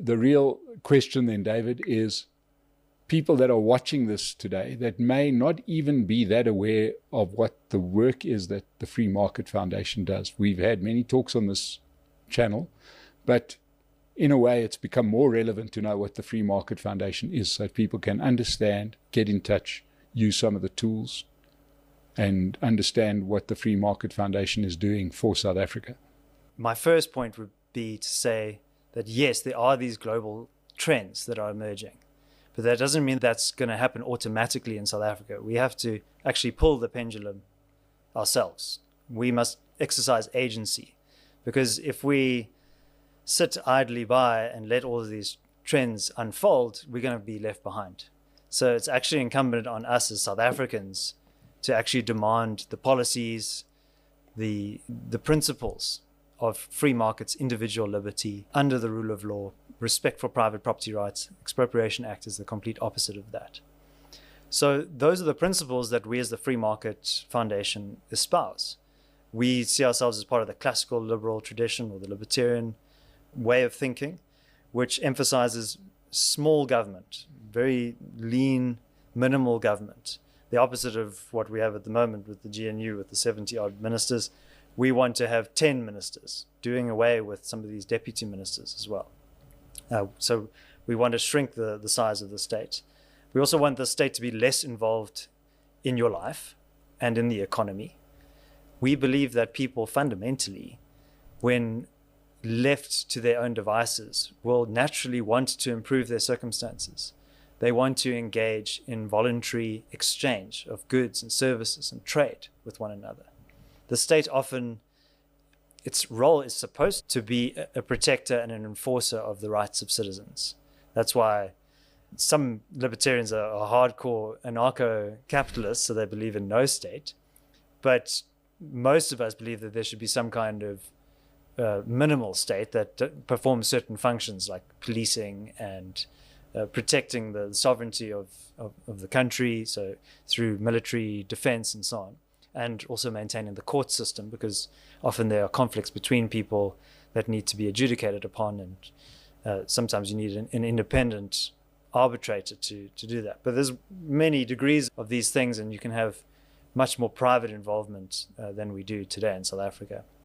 The real question then, David, is people that are watching this today that may not even be that aware of what the work is that the Free Market Foundation does. We've had many talks on this channel, but in a way it's become more relevant to know what the Free Market Foundation is, so people can understand, get in touch, use some of the tools, and understand what the Free Market Foundation is doing for South Africa. My first point would be to say that yes, there are these global trends that are emerging, but that doesn't mean that's going to happen automatically in South Africa. We have to actually pull the pendulum ourselves. We must exercise agency, because if we sit idly by and let all of these trends unfold, we're going to be left behind. So it's actually incumbent on us as South Africans to actually demand the policies, the principles of free markets, individual liberty, under the rule of law, respect for private property rights. Expropriation Act is the complete opposite of that. So those are the principles that we as the Free Market Foundation espouse. We see ourselves as part of the classical liberal tradition, or the libertarian way of thinking, which emphasizes small government, very lean, minimal government. The opposite of what we have at the moment with the GNU, with the 70-odd ministers. We want to have 10 ministers, doing away with some of these deputy ministers as well. So we want to shrink the size of the state. We also want the state to be less involved in your life and in the economy. We believe that people fundamentally, when left to their own devices, will naturally want to improve their circumstances. They want to engage in voluntary exchange of goods and services and trade with one another. The state often, its role is supposed to be a protector and an enforcer of the rights of citizens. That's why some libertarians are hardcore anarcho-capitalists, so they believe in no state. But most of us believe that there should be some kind of minimal state that performs certain functions like policing and protecting the sovereignty of the country, so through military defense and so on, and also maintaining the court system, because often there are conflicts between people that need to be adjudicated upon, and sometimes you need an independent arbitrator to do that. But there's many degrees of these things, and you can have much more private involvement than we do today in South Africa.